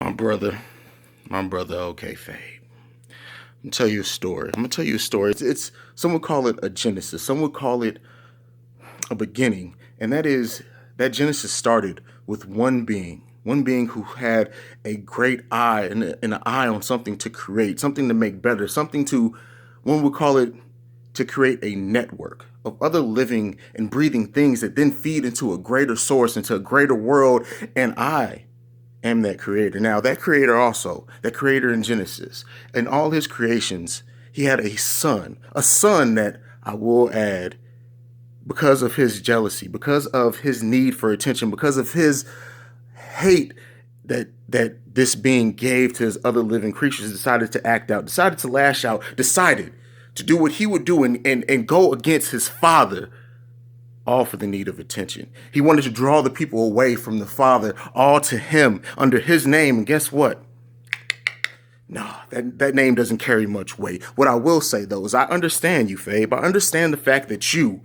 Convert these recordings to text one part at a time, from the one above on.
My brother, Okayfabe. I'm gonna tell you a story. It's some would call it a genesis. Some would call it a beginning, and that is that Genesis started with one being who had a great eye and an eye on something to create, something to make better, something to, one would call it, to create a network of other living and breathing things that then feed into a greater source, into a greater world, and I am that creator. Now, that creator also, that creator in Genesis, in all his creations, he had a son that I will add, because of his jealousy, because of his need for attention, because of his hate that this being gave to his other living creatures, decided to act out, decided to lash out, decided to do what he would do and go against his father, all for the need of attention. He wanted to draw the people away from the Father, all to him, under his name. And guess what? Nah, that name doesn't carry much weight. What I will say, though, is I understand you, Fabe. I understand the fact that you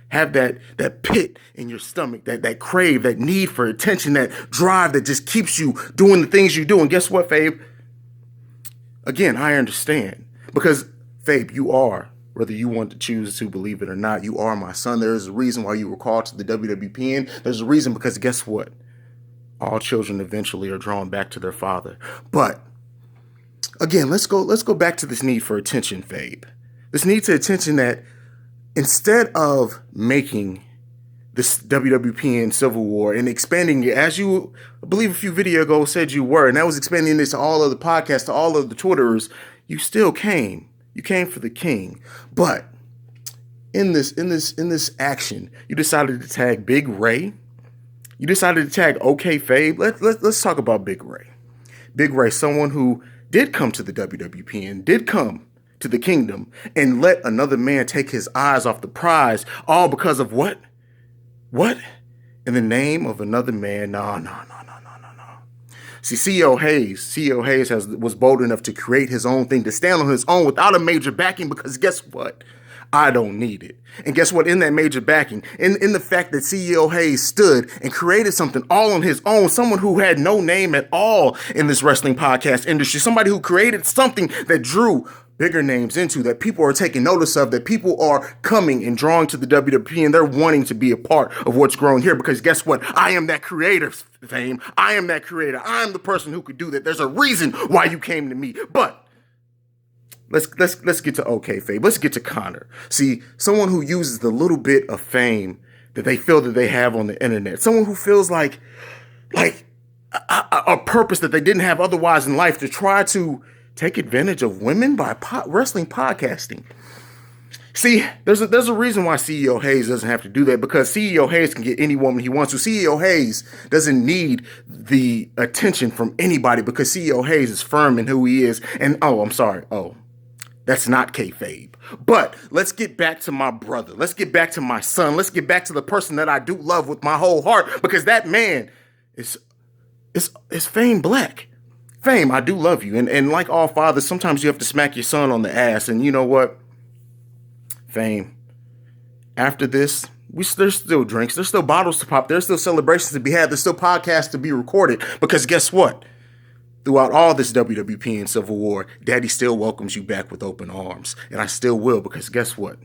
have that pit in your stomach, that crave, that need for attention, that drive that just keeps you doing the things you do. And guess what, Fabe? Again, I understand. Because, Fabe, you are, whether you want to choose to believe it or not, you are my son. There is a reason why you were called to the WWPN. There's a reason, because guess what? All children eventually are drawn back to their father. But again, let's go back to this need for attention, Fabe. This need to attention that instead of making this WWPN Civil War and expanding it, as you, I believe a few videos ago said you were, and that was expanding this to all of the podcasts, to all of the Twitterers, you still came. You came for the king. But in this action, you decided to tag Big Ray. You decided to tag Okayfabe. Let's talk about Big Ray. Big Ray, someone who did come to the WWPN, did come to the kingdom, and let another man take his eyes off the prize, all because of what? What? In the name of another man? No. See, CEOHaize was bold enough to create his own thing, to stand on his own without a major backing, because guess what? I don't need it. And guess what? In that major backing, in the fact that CEOHaize stood and created something all on his own, someone who had no name at all in this wrestling podcast industry, somebody who created something that drew bigger names into, that people are taking notice of, that people are coming and drawing to the WWP, and they're wanting to be a part of what's growing here, because guess what? I am that creator, Fame. I am that creator. I am the person who could do that. There's a reason why you came to me. But let's get to Okayfabe. Let's get to Connor. See, someone who uses the little bit of fame that they feel that they have on the internet, someone who feels like a purpose that they didn't have otherwise in life, to try to take advantage of women by wrestling podcasting. See, there's a reason why CEOHaize doesn't have to do that, because CEOHaize can get any woman he wants to. CEOHaize doesn't need the attention from anybody, because CEOHaize is firm in who he is. And that's not kayfabe. But let's get back to my brother. Let's get back to my son. Let's get back to the person that I do love with my whole heart, because that man is Fame Black. Fame, I do love you. And like all fathers, sometimes you have to smack your son on the ass. And you know what? Fame, after this, there's still drinks. There's still bottles to pop. There's still celebrations to be had. There's still podcasts to be recorded. Because guess what? Throughout all this WWPN Civil War, Daddy still welcomes you back with open arms. And I still will, because guess what?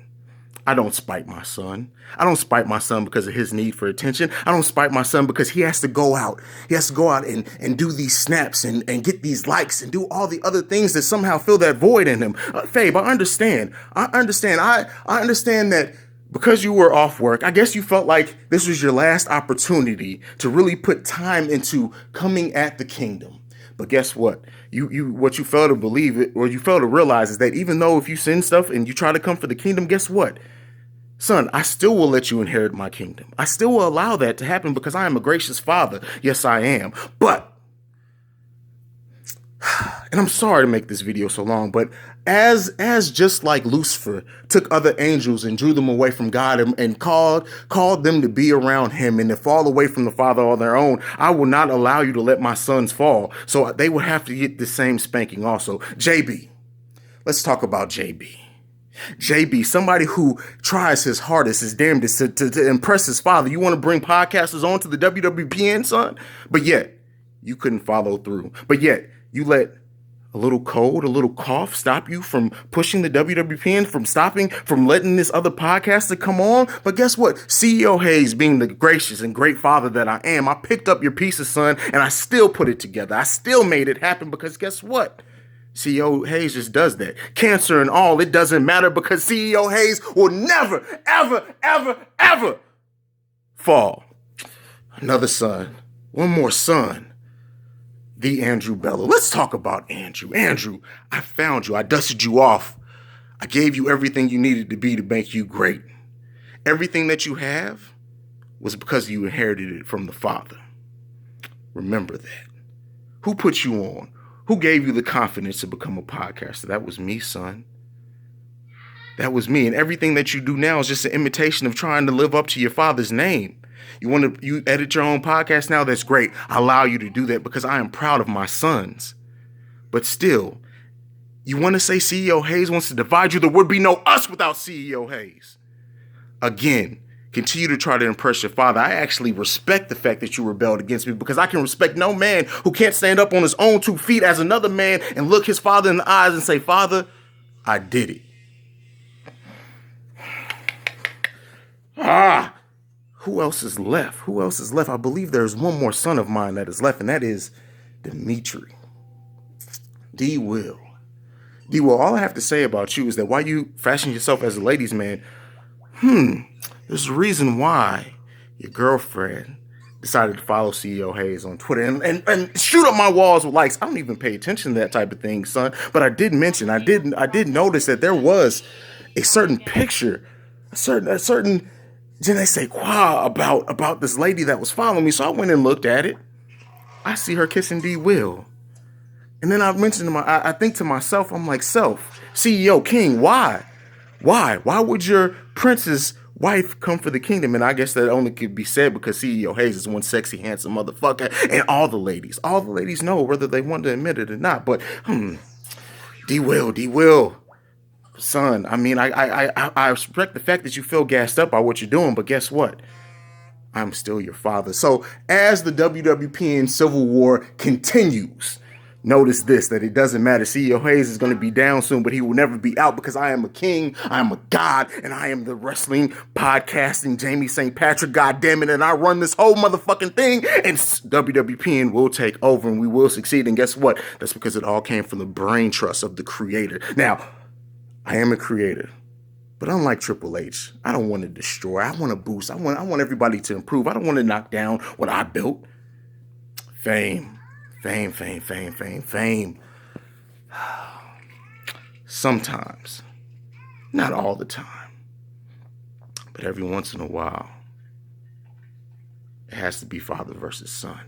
I don't spite my son. I don't spite my son because of his need for attention. I don't spite my son because he has to go out. He has to go out and do these snaps and get these likes and do all the other things that somehow fill that void in him. Fabe, I understand. I understand that because you were off work, I guess you felt like this was your last opportunity to really put time into coming at the kingdom. But guess what? What you fail to believe it, or you fail to realize, is that even though if you send stuff and you try to come for the kingdom, guess what? Son, I still will let you inherit my kingdom. I still will allow that to happen, because I am a gracious father. Yes, I am. But, and I'm sorry to make this video so long, but as just like Lucifer took other angels and drew them away from God and called them to be around him and to fall away from the Father on their own, I will not allow you to let my sons fall. So they would have to get the same spanking also. JB, let's talk about JB. JB, somebody who tries his hardest, his damnedest to impress his father. You want to bring podcasters on to the WWPN, son? But yet, you couldn't follow through. But yet, you let a little cold, a little cough stop you from pushing the WWPN, from letting this other podcaster come on. But guess what? CEOHaize, being the gracious and great father that I am, I picked up your pieces, son, and I still put it together. I still made it happen because guess what? CEOHaize just does that. Cancer and all, it doesn't matter because CEOHaize will never, ever, ever, ever fall. Another son. One more son. The Andrew Bello. Let's talk about Andrew. Andrew, I found you. I dusted you off. I gave you everything you needed to be to make you great. Everything that you have was because you inherited it from the Father. Remember that. Who put you on? Who gave you the confidence to become a podcaster? That was me, son. That was me. And everything that you do now is just an imitation of trying to live up to your father's name. You edit your own podcast now? That's great. I allow you to do that because I am proud of my sons. But still, you want to say CEOHaize wants to divide you? There would be no us without CEOHaize. Again, continue to try to impress your father. I actually respect the fact that you rebelled against me because I can respect no man who can't stand up on his own 2 feet as another man and look his father in the eyes and say, Father, I did it. Who else is left? Who else is left? I believe there's one more son of mine that is left, and that is Dimitri. D-Will. D-Will, all I have to say about you is that while you fashion yourself as a ladies' man, there's a reason why your girlfriend decided to follow CEOHaize on Twitter and shoot up my walls with likes. I don't even pay attention to that type of thing, son. But I did mention, I did notice that there was a certain picture, a certain je ne sais quoi about this lady that was following me. So I went and looked at it. I see her kissing D-Will. And then I mentioned I think to myself, I'm like, CEO King, why? Why would your prince's wife come for the kingdom? And I guess that only could be said because CEOHaize is one sexy, handsome motherfucker. And all the ladies know whether they want to admit it or not. But, D-Will. Son, I mean, I respect the fact that you feel gassed up by what you're doing, but guess what? I'm still your father. So as the WWPN Civil War continues, notice this, that it doesn't matter. CEOHaize is going to be down soon, but he will never be out because I am a king, I am a god, and I am the wrestling, podcasting, Jamie St. Patrick, goddammit, and I run this whole motherfucking thing, and WWPN will take over and we will succeed. And guess what? That's because it all came from the brain trust of the creator. Now, I am a creator, but unlike Triple H, I don't want to destroy. I want to boost. I want everybody to improve. I don't want to knock down what I built. Fame. Sometimes, not all the time, but every once in a while, it has to be father versus son.